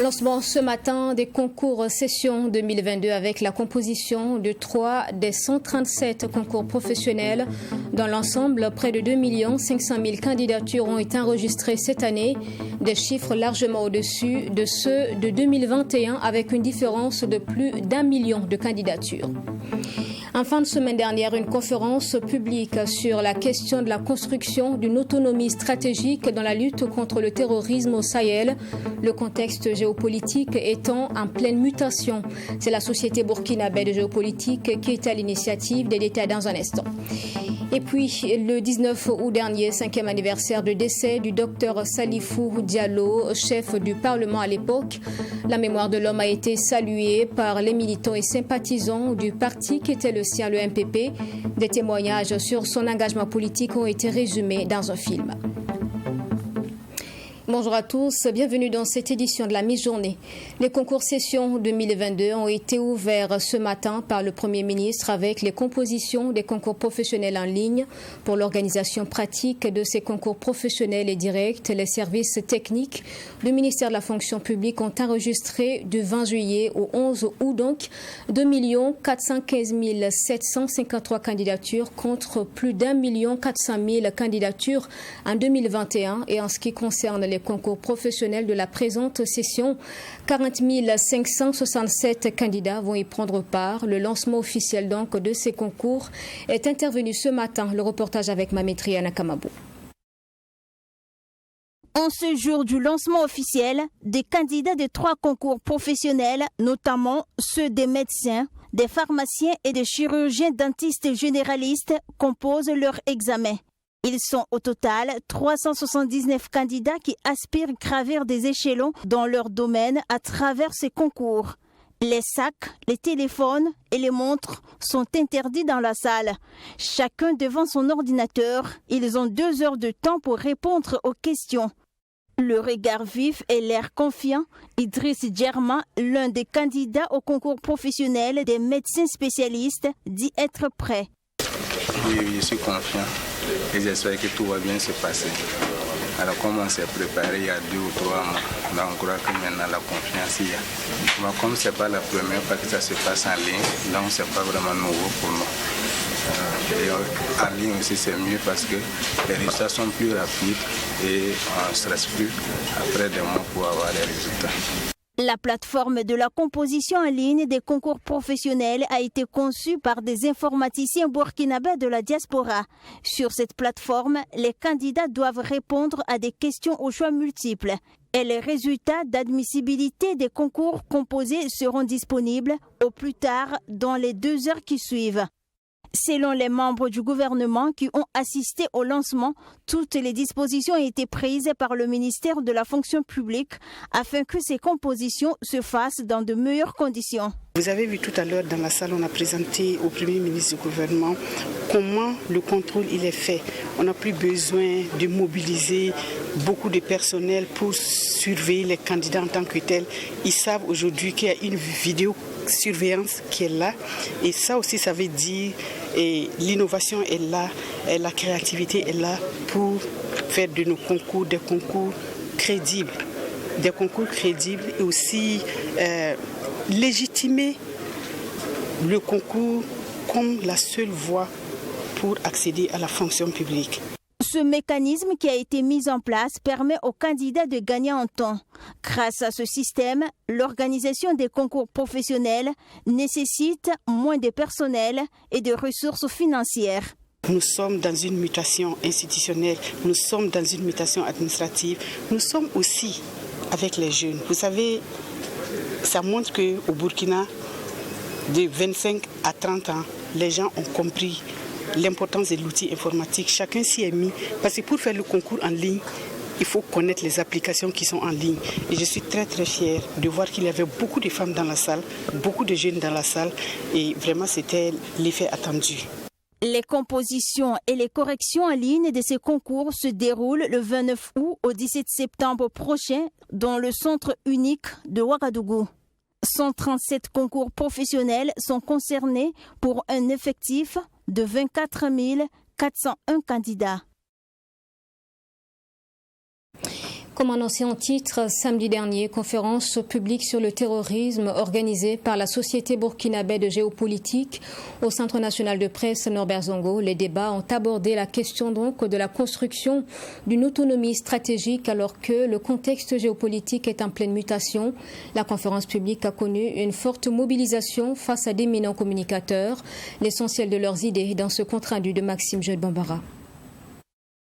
Lancement ce matin des concours session 2022 avec la composition de 3 des 137 concours professionnels. Dans l'ensemble, près de 2 500 000 candidatures ont été enregistrées cette année, des chiffres largement au-dessus de ceux de 2021 avec une différence de plus d'1 million de candidatures. En fin de semaine dernière, une conférence publique sur la question de la construction d'une autonomie stratégique dans la lutte contre le terrorisme au Sahel, le contexte géopolitique étant en pleine mutation. C'est la société burkinabé de géopolitique qui est à l'initiative, des détails dans un instant. Et puis, le 19 août dernier, 5e anniversaire de décès du docteur Salifou Diallo, chef du Parlement à l'époque. La mémoire de l'homme a été saluée par les militants et sympathisants du parti qui était le sien, le MPP. Des témoignages sur son engagement politique ont été résumés dans un film. Bonjour à tous, bienvenue dans cette édition de la mi-journée. Les concours session 2022 ont été ouverts ce matin par le Premier ministre avec les compositions des concours professionnels en ligne. Pour l'organisation pratique de ces concours professionnels et directs, les services techniques du ministère de la fonction publique ont enregistré du 20 juillet au 11 août donc 2 415 753 candidatures contre plus d'1 400 000 candidatures en 2021. Et en ce qui concerne les concours professionnels de la présente session, 40 567 candidats vont y prendre part. Le lancement officiel donc de ces concours est intervenu ce matin. Le reportage avec Mamétri Anakamabo. En ce jour du lancement officiel, des candidats de 3 concours professionnels, notamment ceux des médecins, des pharmaciens et des chirurgiens dentistes généralistes, composent leur examen. Ils sont au total 379 candidats qui aspirent à gravir des échelons dans leur domaine à travers ces concours. Les sacs, les téléphones et les montres sont interdits dans la salle. Chacun devant son ordinateur, ils ont 2 heures de temps pour répondre aux questions. Le regard vif et l'air confiant, Idriss Djerma, l'un des candidats au concours professionnel des médecins spécialistes, dit être prêt. Oui, je suis confiant et j'espère que tout va bien se passer. Alors comme on s'est préparé il y a 2 ou 3 mois, donc on croit que maintenant la confiance y a. Mais comme ce n'est pas la première fois que ça se passe en ligne, donc ce n'est pas vraiment nouveau pour nous. Et en ligne aussi c'est mieux parce que les résultats sont plus rapides et on ne stresse plus après des mois pour avoir les résultats. La plateforme de la composition en ligne des concours professionnels a été conçue par des informaticiens burkinabés de la diaspora. Sur cette plateforme, les candidats doivent répondre à des questions aux choix multiples. Et les résultats d'admissibilité des concours composés seront disponibles au plus tard dans les 2 heures qui suivent. Selon les membres du gouvernement qui ont assisté au lancement, toutes les dispositions ont été prises par le ministère de la fonction publique afin que ces compositions se fassent dans de meilleures conditions. Vous avez vu tout à l'heure dans la salle, on a présenté au Premier ministre du gouvernement comment le contrôle il est fait. On n'a plus besoin de mobiliser beaucoup de personnel pour surveiller les candidats en tant que tels. Ils savent aujourd'hui qu'il y a une vidéosurveillance qui est là. Et ça aussi, ça veut dire et l'innovation est là, et la créativité est là pour faire de nos concours des concours crédibles. Des concours crédibles et aussi légitimer le concours comme la seule voie pour accéder à la fonction publique. Ce mécanisme qui a été mis en place permet aux candidats de gagner en temps. Grâce à ce système, l'organisation des concours professionnels nécessite moins de personnel et de ressources financières. Nous sommes dans une mutation institutionnelle, nous sommes dans une mutation administrative, nous sommes aussi avec les jeunes. Vous savez, ça montre qu'au Burkina, de 25 à 30 ans, les gens ont compris l'importance de l'outil informatique. Chacun s'y est mis. Parce que pour faire le concours en ligne, il faut connaître les applications qui sont en ligne. Et je suis très très fière de voir qu'il y avait beaucoup de femmes dans la salle, beaucoup de jeunes dans la salle. Et vraiment, c'était l'effet attendu. Les compositions et les corrections en ligne de ces concours se déroulent le 29 août au 17 septembre prochain dans le centre unique de Ouagadougou. 137 concours professionnels sont concernés pour un effectif de 24 401 candidats. Comme annoncé en titre samedi dernier, conférence publique sur le terrorisme organisée par la Société burkinabé de géopolitique au Centre national de presse Norbert Zongo. Les débats ont abordé la question donc de la construction d'une autonomie stratégique alors que le contexte géopolitique est en pleine mutation. La conférence publique a connu une forte mobilisation face à d'éminents communicateurs. L'essentiel de leurs idées dans ce compte rendu de Maxime Jules Bambara.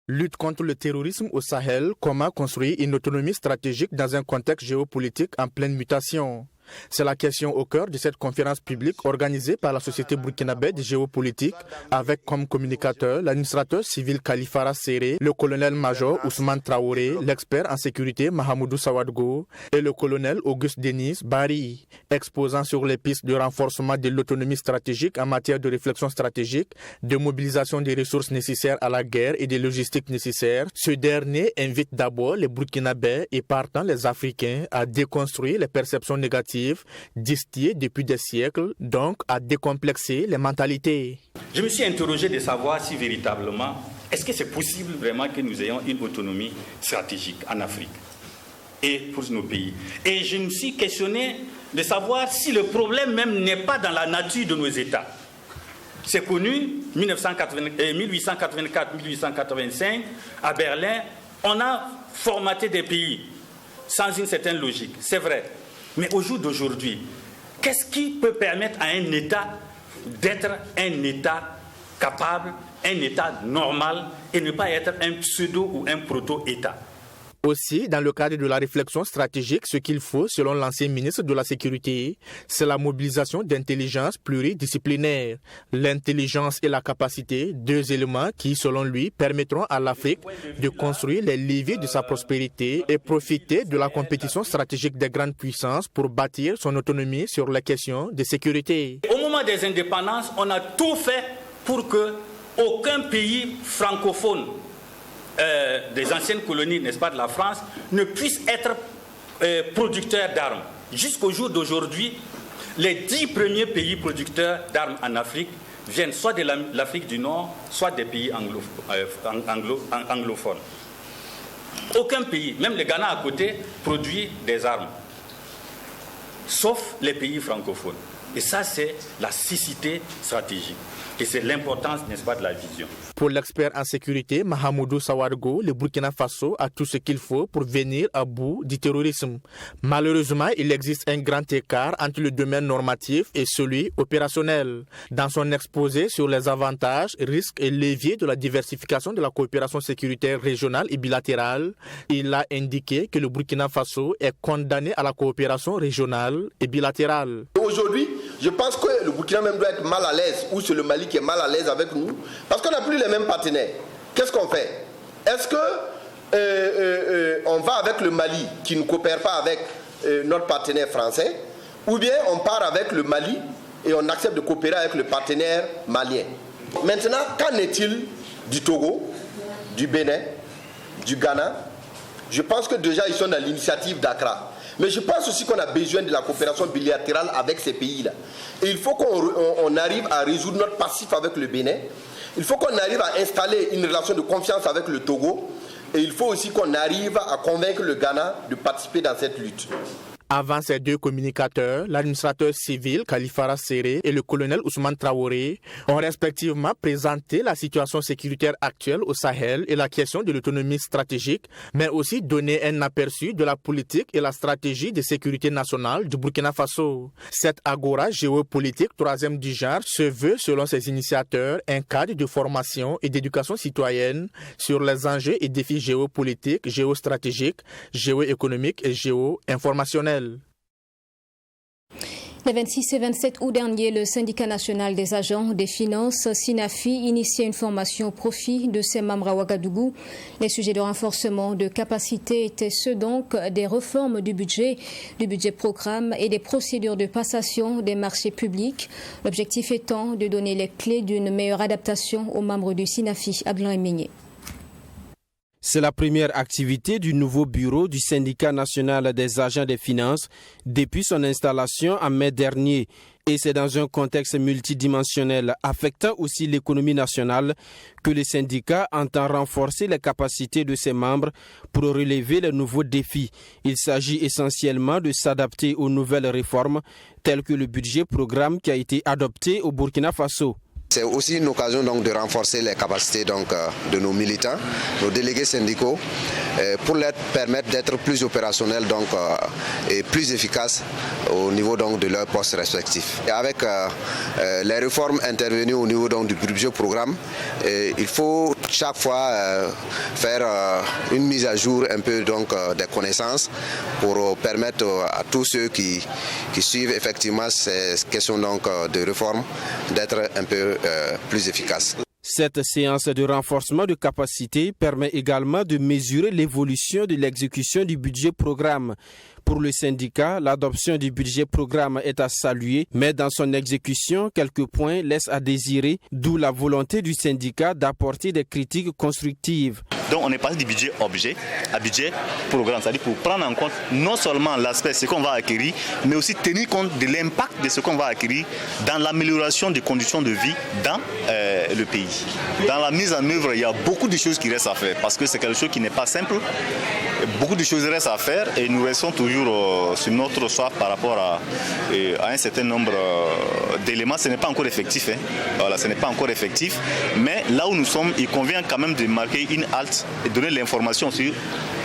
Lutte contre le terrorisme au Sahel, comment construire une autonomie stratégique dans un contexte géopolitique en pleine mutation? C'est la question au cœur de cette conférence publique organisée par la Société burkinabé de géopolitique avec comme communicateur l'administrateur civil Kalifara Séré, le colonel-major Ousmane Traoré, l'expert en sécurité Mahamoudou Sawadgo et le colonel Auguste Denis Bari, exposant sur les pistes de renforcement de l'autonomie stratégique en matière de réflexion stratégique, de mobilisation des ressources nécessaires à la guerre et des logistiques nécessaires. Ce dernier invite d'abord les Burkinabés et partant les Africains à déconstruire les perceptions négatives distillées depuis des siècles, donc à décomplexer les mentalités. Je me suis interrogé de savoir si véritablement, est-ce que c'est possible vraiment que nous ayons une autonomie stratégique en Afrique et pour nos pays. Et je me suis questionné de savoir si le problème même n'est pas dans la nature de nos États. C'est connu, 1884-1885, à Berlin, on a formaté des pays sans une certaine logique, c'est vrai. Mais au jour d'aujourd'hui, qu'est-ce qui peut permettre à un État d'être un État capable, un État normal et ne pas être un pseudo ou un proto-État? Aussi, dans le cadre de la réflexion stratégique, ce qu'il faut, selon l'ancien ministre de la Sécurité, c'est la mobilisation d'intelligence pluridisciplinaire. L'intelligence et la capacité, deux éléments qui, selon lui, permettront à l'Afrique de construire les leviers de sa prospérité et profiter de la compétition stratégique des grandes puissances pour bâtir son autonomie sur les questions de sécurité. Au moment des indépendances, on a tout fait pour que aucun pays francophone des anciennes colonies, n'est-ce pas, de la France, ne puisse être producteur d'armes. Jusqu'au jour d'aujourd'hui, les 10 premiers pays producteurs d'armes en Afrique viennent soit de l'Afrique du Nord, soit des pays anglophones. Aucun pays, même le Ghana à côté, produit des armes, sauf les pays francophones. Et ça, c'est la cécité stratégique. Et c'est l'importance, n'est-ce pas, de la vision. Pour l'expert en sécurité, Mahamoudou Sawadgo, le Burkina Faso a tout ce qu'il faut pour venir à bout du terrorisme. Malheureusement, il existe un grand écart entre le domaine normatif et celui opérationnel. Dans son exposé sur les avantages, risques et leviers de la diversification de la coopération sécuritaire régionale et bilatérale, il a indiqué que le Burkina Faso est condamné à la coopération régionale et bilatérale. Aujourd'hui, je pense que le Burkina même doit être mal à l'aise, ou c'est le Mali qui est mal à l'aise avec nous, parce qu'on n'a plus les mêmes partenaires. Qu'est-ce qu'on fait? Est-ce que on va avec le Mali qui ne coopère pas avec notre partenaire français, ou bien on part avec le Mali et on accepte de coopérer avec le partenaire malien? Maintenant, qu'en est-il du Togo, du Bénin, du Ghana? Je pense que déjà ils sont dans l'initiative d'Accra. Mais je pense aussi qu'on a besoin de la coopération bilatérale avec ces pays-là. Et il faut qu'on arrive à résoudre notre passif avec le Bénin. Il faut qu'on arrive à installer une relation de confiance avec le Togo. Et il faut aussi qu'on arrive à convaincre le Ghana de participer dans cette lutte. Avant ces deux communicateurs, l'administrateur civil Kalifara Séré et le colonel Ousmane Traoré ont respectivement présenté la situation sécuritaire actuelle au Sahel et la question de l'autonomie stratégique, mais aussi donné un aperçu de la politique et la stratégie de sécurité nationale du Burkina Faso. Cette agora géopolitique troisième du genre se veut, selon ses initiateurs, un cadre de formation et d'éducation citoyenne sur les enjeux et défis géopolitiques, géostratégiques, géoéconomiques et géo-informationnels. Les 26 et 27 août dernier, le syndicat national des agents des finances, SINAFI, initiait une formation au profit de ses membres à Ouagadougou. Les sujets de renforcement de capacité étaient ceux donc des réformes du budget programme et des procédures de passation des marchés publics. L'objectif étant de donner les clés d'une meilleure adaptation aux membres du SINAFI. Abdoulaye Meigné. C'est la première activité du nouveau bureau du syndicat national des agents des finances depuis son installation en mai dernier. Et c'est dans un contexte multidimensionnel affectant aussi l'économie nationale que le syndicat entend renforcer les capacités de ses membres pour relever les nouveaux défis. Il s'agit essentiellement de s'adapter aux nouvelles réformes telles que le budget programme qui a été adopté au Burkina Faso. C'est aussi une occasion donc de renforcer les capacités de nos militants, nos délégués syndicaux, pour leur permettre d'être plus opérationnels et plus efficaces au niveau de leurs postes respectifs. Et avec les réformes intervenues au niveau du budget programme, il faut chaque fois faire une mise à jour un peu des connaissances pour permettre à tous ceux qui suivent effectivement ces questions de réforme d'être un peu plus efficace. Cette séance de renforcement de capacité permet également de mesurer l'évolution de l'exécution du budget programme. Pour le syndicat, l'adoption du budget programme est à saluer, mais dans son exécution, quelques points laissent à désirer, d'où la volonté du syndicat d'apporter des critiques constructives. Donc on est passé du budget objet à budget programme, c'est-à-dire pour prendre en compte non seulement l'aspect ce qu'on va acquérir, mais aussi tenir compte de l'impact de ce qu'on va acquérir dans l'amélioration des conditions de vie dans le pays. Dans la mise en œuvre, il y a beaucoup de choses qui restent à faire parce que c'est quelque chose qui n'est pas simple. Beaucoup de choses restent à faire et nous restons toujours sur notre soif par rapport à un certain nombre d'éléments. Ce n'est pas encore effectif. Voilà, ce n'est pas encore effectif. Mais là où nous sommes, il convient quand même de marquer une halte et donner l'information aussi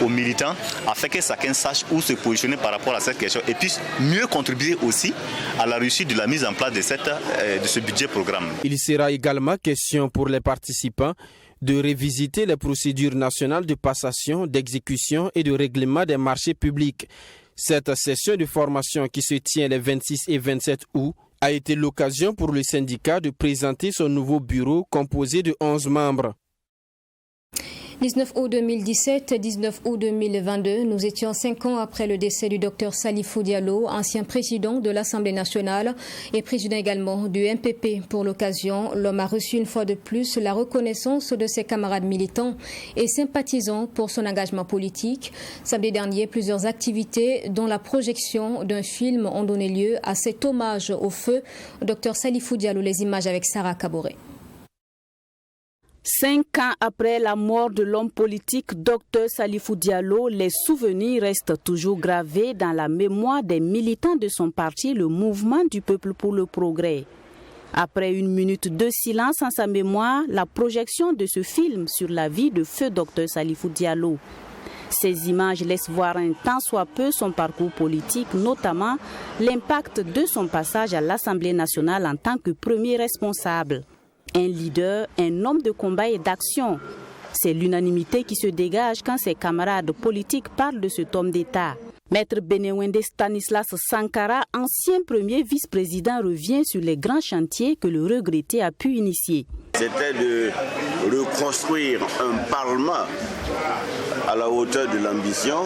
aux militants afin que chacun sache où se positionner par rapport à cette question et puisse mieux contribuer aussi à la réussite de la mise en place de ce budget programme. Il sera également question pour les participants de révisiter les procédures nationales de passation, d'exécution et de règlement des marchés publics. Cette session de formation qui se tient les 26 et 27 août a été l'occasion pour le syndicat de présenter son nouveau bureau composé de 11 membres. 19 août 2017, 19 août 2022, nous étions 5 ans après le décès du docteur Salifou Diallo, ancien président de l'Assemblée nationale et président également du MPP. Pour l'occasion, l'homme a reçu une fois de plus la reconnaissance de ses camarades militants et sympathisants pour son engagement politique. Samedi dernier, plusieurs activités, dont la projection d'un film, ont donné lieu à cet hommage au feu. Docteur Salifou Diallo, les images avec Sarah Kaboré. 5 ans après la mort de l'homme politique Dr Salifou Diallo, les souvenirs restent toujours gravés dans la mémoire des militants de son parti, le Mouvement du Peuple pour le Progrès. Après une minute de silence en sa mémoire, la projection de ce film sur la vie de feu Dr Salifou Diallo. Ces images laissent voir un tant soit peu son parcours politique, notamment l'impact de son passage à l'Assemblée nationale en tant que premier responsable. Un leader, un homme de combat et d'action. C'est l'unanimité qui se dégage quand ses camarades politiques parlent de cet homme d'État. Maître Benewende Stanislas Sankara, ancien premier vice-président, revient sur les grands chantiers que le regretté a pu initier. C'était de reconstruire un parlement à la hauteur de l'ambition.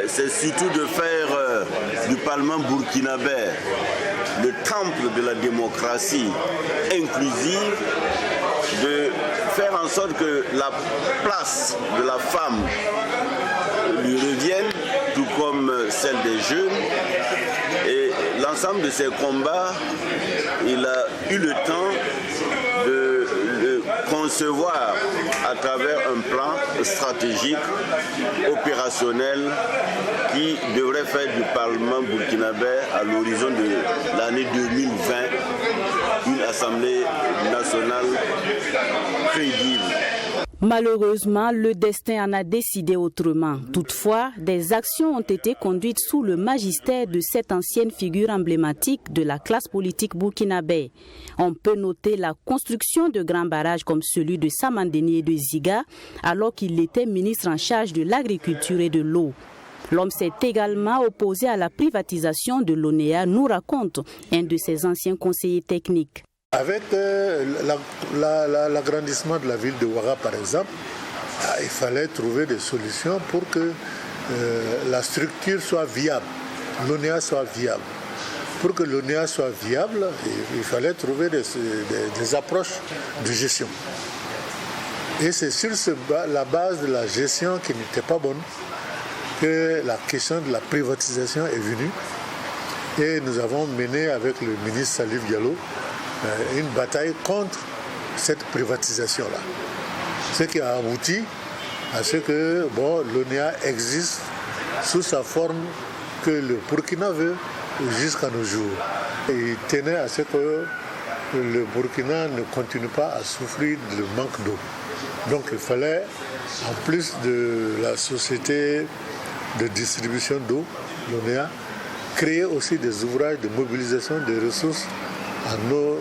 C'est surtout de faire du parlement burkinabé le temple de la démocratie inclusive, de faire en sorte que la place de la femme lui revienne, tout comme celle des jeunes. Et l'ensemble de ces combats, il a eu le temps de le concevoir à travers un plan stratégique, opérationnel, qui devrait faire du Parlement burkinabé à l'horizon de l'année 2020 une Assemblée nationale crédible. Malheureusement, le destin en a décidé autrement. Toutefois, des actions ont été conduites sous le magistère de cette ancienne figure emblématique de la classe politique burkinabé. On peut noter la construction de grands barrages comme celui de Samandeni et de Ziga, alors qu'il était ministre en charge de l'agriculture et de l'eau. L'homme s'est également opposé à la privatisation de l'ONEA, nous raconte un de ses anciens conseillers techniques. Avec l'agrandissement de la ville de Ouaga, par exemple, il fallait trouver des solutions pour que la structure soit viable, l'ONEA soit viable. Pour que l'ONEA soit viable, il fallait trouver des approches de gestion. Et c'est sur la base de la gestion qui n'était pas bonne que la question de la privatisation est venue. Et nous avons mené avec le ministre Salif Diallo une bataille contre cette privatisation-là. Ce qui a abouti à ce que l'ONEA existe sous sa forme que le Burkina veut jusqu'à nos jours. Et il tenait à ce que le Burkina ne continue pas à souffrir du manque d'eau. Donc il fallait, en plus de la société de distribution d'eau, l'ONEA, créer aussi des ouvrages de mobilisation des ressources en eau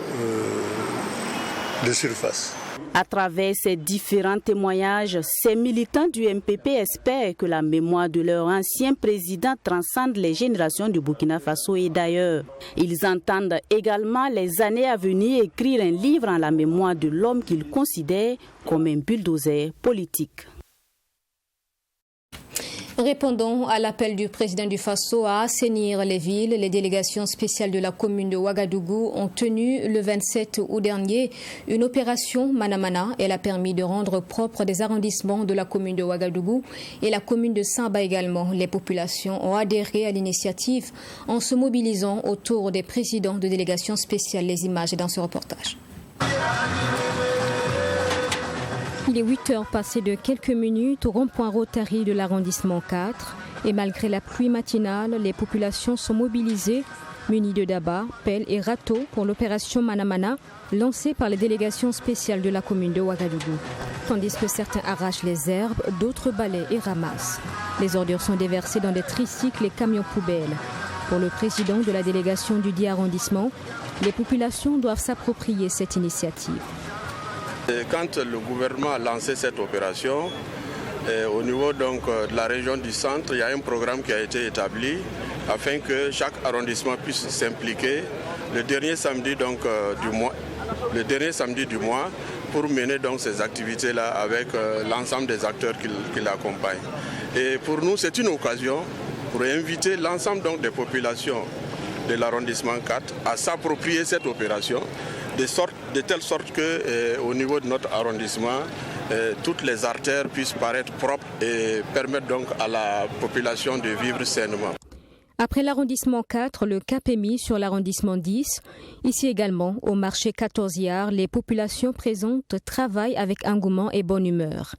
de surface. À travers ces différents témoignages, ces militants du MPP espèrent que la mémoire de leur ancien président transcende les générations du Burkina Faso et d'ailleurs. Ils entendent également les années à venir écrire un livre en la mémoire de l'homme qu'ils considèrent comme un bulldozer politique. Répondant à l'appel du président du Faso à assainir les villes, les délégations spéciales de la commune de Ouagadougou ont tenu le 27 août dernier une opération Manamana. Elle a permis de rendre propre des arrondissements de la commune de Ouagadougou et la commune de Samba également. Les populations ont adhéré à l'initiative en se mobilisant autour des présidents de délégations spéciales. Les images dans ce reportage. Il est 8 heures passées de quelques minutes au rond-point Rotary de l'arrondissement 4 et malgré la pluie matinale, les populations sont mobilisées, munies de dabas, pelles et râteaux pour l'opération Manamana lancée par les délégations spéciales de la commune de Ouagadougou. Tandis que certains arrachent les herbes, d'autres balayent et ramassent. Les ordures sont déversées dans des tricycles et camions poubelles. Pour le président de la délégation du dit arrondissement, les populations doivent s'approprier cette initiative. Quand le gouvernement a lancé cette opération, au niveau de la région du centre, il y a un programme qui a été établi afin que chaque arrondissement puisse s'impliquer le dernier samedi du mois pour mener ces activités-là avec l'ensemble des acteurs qui l'accompagnent. Et pour nous, c'est une occasion pour inviter l'ensemble des populations de l'arrondissement 4 à s'approprier cette opération de telle sorte qu'au niveau de notre arrondissement, toutes les artères puissent paraître propres et permettre donc à la population de vivre sainement. Après l'arrondissement 4, le cap est mis sur l'arrondissement 10. Ici également, au marché 14e, les populations présentes travaillent avec engouement et bonne humeur.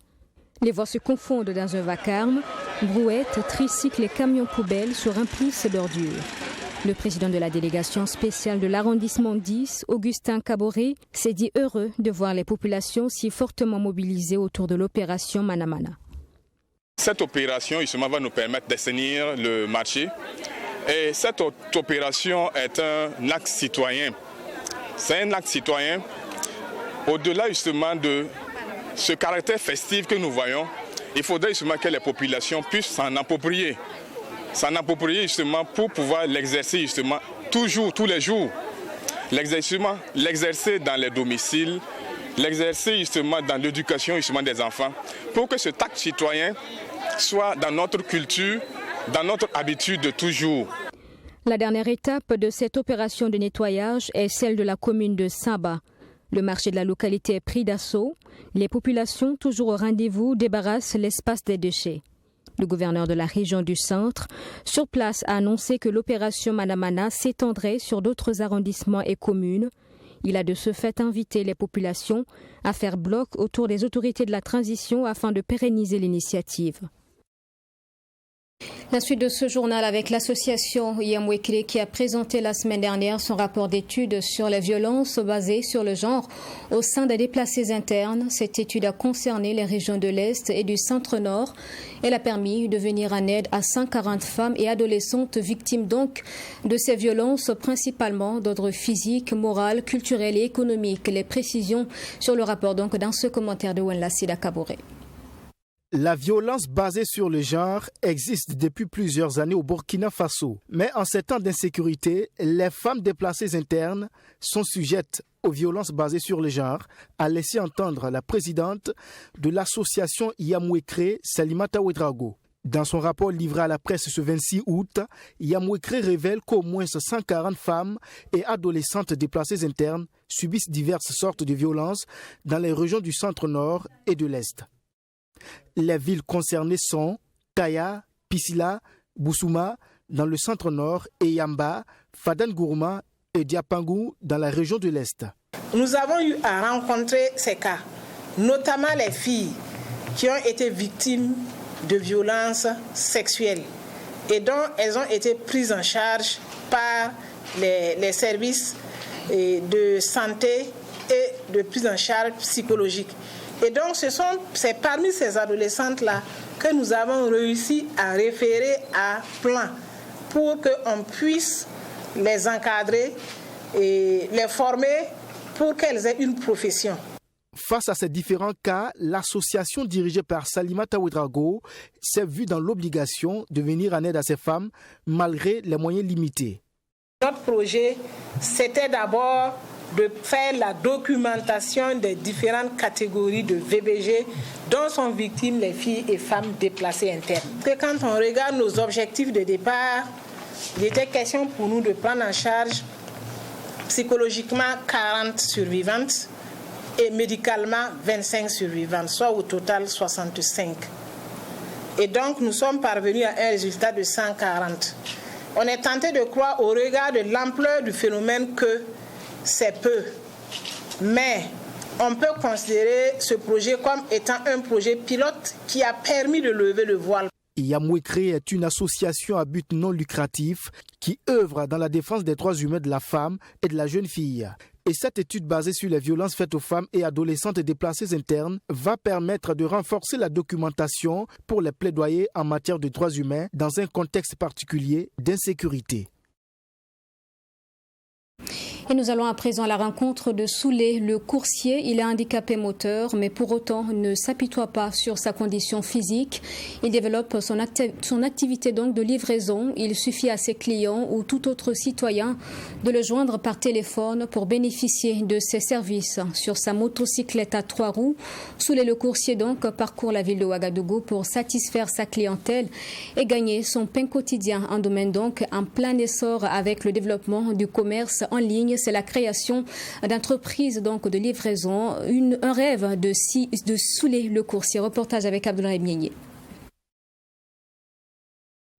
Les voix se confondent dans un vacarme. Brouettes, tricycles et camions poubelles se remplissent d'ordures. Le président de la délégation spéciale de l'arrondissement 10, Augustin Caboré, s'est dit heureux de voir les populations si fortement mobilisées autour de l'opération Manamana. Cette opération justement va nous permettre d'assainir le marché. Et cette opération est un acte citoyen. C'est un acte citoyen au-delà justement de ce caractère festif que nous voyons. Il faudrait justement que les populations puissent s'en approprier. S'en approprier justement pour pouvoir l'exercer justement toujours, tous les jours. L'exercer dans les domiciles, l'exercer justement dans l'éducation justement des enfants, pour que cet acte citoyen soit dans notre culture, dans notre habitude de toujours. La dernière étape de cette opération de nettoyage est celle de la commune de Samba. Le marché de la localité est pris d'assaut. Les populations, toujours au rendez-vous, débarrassent l'espace des déchets. Le gouverneur de la région du centre, sur place, a annoncé que l'opération Manamana s'étendrait sur d'autres arrondissements et communes. Il a de ce fait invité les populations à faire bloc autour des autorités de la transition afin de pérenniser l'initiative. La suite de ce journal avec l'association Yamwekre qui a présenté la semaine dernière son rapport d'étude sur les violences basées sur le genre au sein des déplacés internes. Cette étude a concerné les régions de l'Est et du Centre-Nord. Elle a permis de venir en aide à 140 femmes et adolescentes victimes donc de ces violences, principalement d'ordre physique, moral, culturel et économique. Les précisions sur le rapport donc dans ce commentaire de Wenla Sida Kaboré. La violence basée sur le genre existe depuis plusieurs années au Burkina Faso. Mais en ces temps d'insécurité, les femmes déplacées internes sont sujettes aux violences basées sur le genre, a laissé entendre la présidente de l'association Yamwekre, Salimata Ouedraogo. Dans son rapport livré à la presse ce 26 août, Yamouékré révèle qu'au moins 140 femmes et adolescentes déplacées internes subissent diverses sortes de violences dans les régions du centre-nord et de l'Est. Les villes concernées sont Kaya, Pisila, Bousouma dans le centre-nord et Yamba, Fadan-Gourma et Diapangou dans la région de l'Est. Nous avons eu à rencontrer ces cas, notamment les filles qui ont été victimes de violences sexuelles et dont elles ont été prises en charge par les services de santé et de prise en charge psychologique. Et donc c'est parmi ces adolescentes-là que nous avons réussi à référer à plan pour qu'on puisse les encadrer et les former pour qu'elles aient une profession. Face à ces différents cas, l'association dirigée par Salimata Ouedraogo s'est vue dans l'obligation de venir en aide à ces femmes malgré les moyens limités. Notre projet, c'était d'abord de faire la documentation des différentes catégories de VBG dont sont victimes les filles et femmes déplacées internes. Quand on regarde nos objectifs de départ, il était question pour nous de prendre en charge psychologiquement 40 survivantes et médicalement 25 survivantes, soit au total 65. Et donc nous sommes parvenus à un résultat de 140. On est tenté de croire au regard de l'ampleur du phénomène que c'est peu. Mais on peut considérer ce projet comme étant un projet pilote qui a permis de lever le voile. Yamouékré est une association à but non lucratif qui œuvre dans la défense des droits humains de la femme et de la jeune fille. Et cette étude basée sur les violences faites aux femmes et adolescentes déplacées internes va permettre de renforcer la documentation pour les plaidoyers en matière de droits humains dans un contexte particulier d'insécurité. Et nous allons à présent à la rencontre de Soulé, le coursier. Il est handicapé moteur, mais pour autant ne s'apitoie pas sur sa condition physique. Il développe son activité donc de livraison. Il suffit à ses clients ou tout autre citoyen de le joindre par téléphone pour bénéficier de ses services. Sur sa motocyclette à 3 roues, Soulé, le coursier donc parcourt la ville de Ouagadougou pour satisfaire sa clientèle et gagner son pain quotidien. Un domaine donc en plein essor avec le développement du commerce en ligne. C'est la création d'entreprises donc de livraison, un rêve de Soulé le coursier. Reportage avec Abdoulaye Mienye.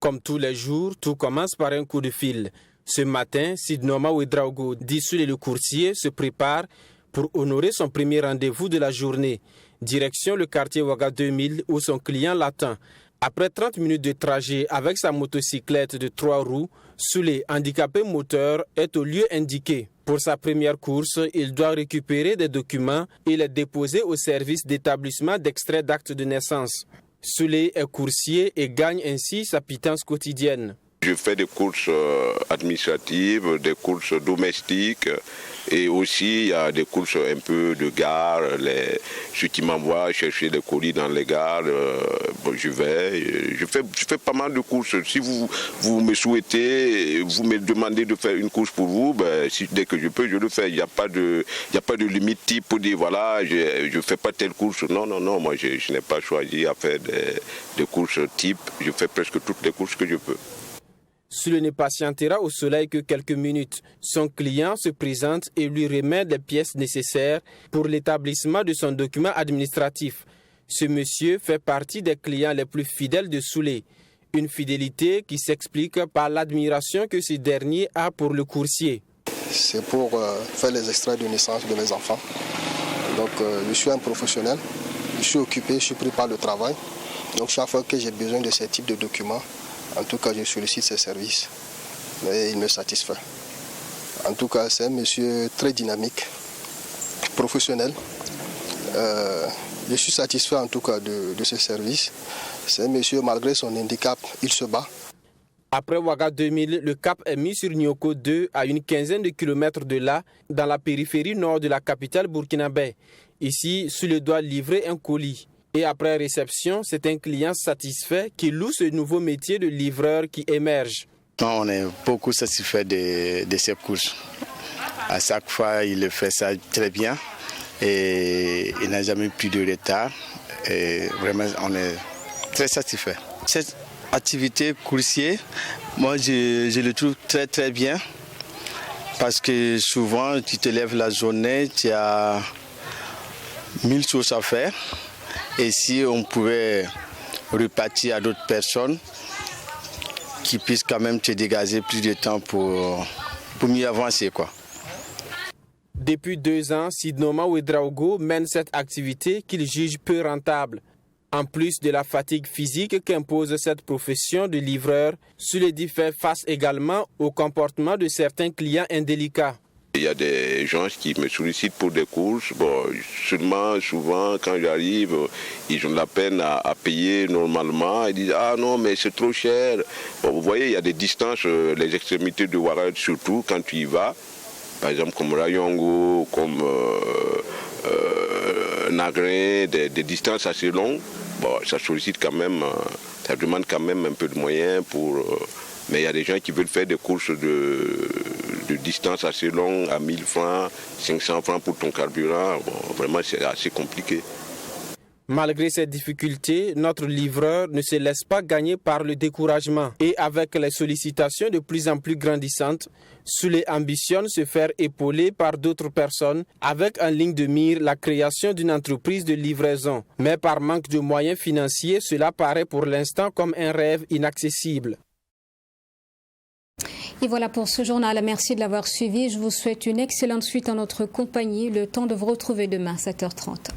Comme tous les jours, tout commence par un coup de fil. Ce matin, Sidnoma Ouedraogo, dit Soulé le coursier, se prépare pour honorer son premier rendez-vous de la journée. Direction le quartier Ouaga 2000 où son client l'attend. Après 30 minutes de trajet avec sa motocyclette de 3 roues, Soulé, handicapé moteur, est au lieu indiqué. Pour sa première course, il doit récupérer des documents et les déposer au service d'établissement d'extrait d'acte de naissance. Soulé est coursier et gagne ainsi sa pitance quotidienne. Je fais des courses administratives, des courses domestiques et aussi il y a des courses un peu de gare. Ceux qui m'envoient chercher des colis dans les gares, je fais pas mal de courses. Si vous me souhaitez, vous me demandez de faire une course pour vous, dès que je peux, je le fais. Il n'y a pas de limite type pour dire voilà, je ne fais pas telle course. Non, moi je n'ai pas choisi à faire des courses type. Je fais presque toutes les courses que je peux. Soulé ne patientera au soleil que quelques minutes. Son client se présente et lui remet les pièces nécessaires pour l'établissement de son document administratif. Ce monsieur fait partie des clients les plus fidèles de Soulé. Une fidélité qui s'explique par l'admiration que ce dernier a pour le coursier. C'est pour faire les extraits de naissance de mes enfants. Donc je suis un professionnel, je suis occupé, je suis pris par le travail. Donc chaque fois que j'ai besoin de ce type de documents, en tout cas, je sollicite ses services, mais il me satisfait. En tout cas, c'est un monsieur très dynamique, professionnel. Je suis satisfait en tout cas de ses services. C'est un monsieur, malgré son handicap, il se bat. Après Ouaga 2000, le cap est mis sur Nioko 2, à une quinzaine de kilomètres de là, dans la périphérie nord de la capitale burkinabé. Ici, Soulé doit livrer un colis. Et après réception, c'est un client satisfait qui loue ce nouveau métier de livreur qui émerge. On est beaucoup satisfait de ces courses. À chaque fois, il fait ça très bien et il n'a jamais pris de retard. Et vraiment, on est très satisfait. Cette activité coursier, moi je le trouve très très bien parce que souvent tu te lèves la journée, tu as 1000 choses à faire et si on pouvait repartir à d'autres personnes qui puissent quand même te dégager plus de temps pour mieux avancer quoi. Depuis 2 ans, Sidnoma Ouedraogo mène cette activité qu'il juge peu rentable. En plus de la fatigue physique qu'impose cette profession de livreur, Suledi fait face également au comportement de certains clients indélicats. Il y a des gens qui me sollicitent pour des courses. Bon, seulement, souvent, quand j'arrive, ils ont de la peine à payer normalement. Ils disent « Ah non, mais c'est trop cher ». Bon, vous voyez, il y a des distances, les extrémités de Ouarad surtout, quand tu y vas. Par exemple, comme Rayongo, comme Nagrin, des distances assez longues. Bon, ça sollicite quand même, ça demande quand même un peu de moyens pour... mais il y a des gens qui veulent faire des courses de distance assez longue, à 1000 francs, 500 francs pour ton carburant. Bon, vraiment, c'est assez compliqué. Malgré ces difficultés, notre livreur ne se laisse pas gagner par le découragement. Et avec les sollicitations de plus en plus grandissantes, Soulé ambitionne se faire épauler par d'autres personnes avec en ligne de mire la création d'une entreprise de livraison. Mais par manque de moyens financiers, cela paraît pour l'instant comme un rêve inaccessible. Et voilà pour ce journal. Merci de l'avoir suivi. Je vous souhaite une excellente suite en notre compagnie. Le temps de vous retrouver demain à 7h30.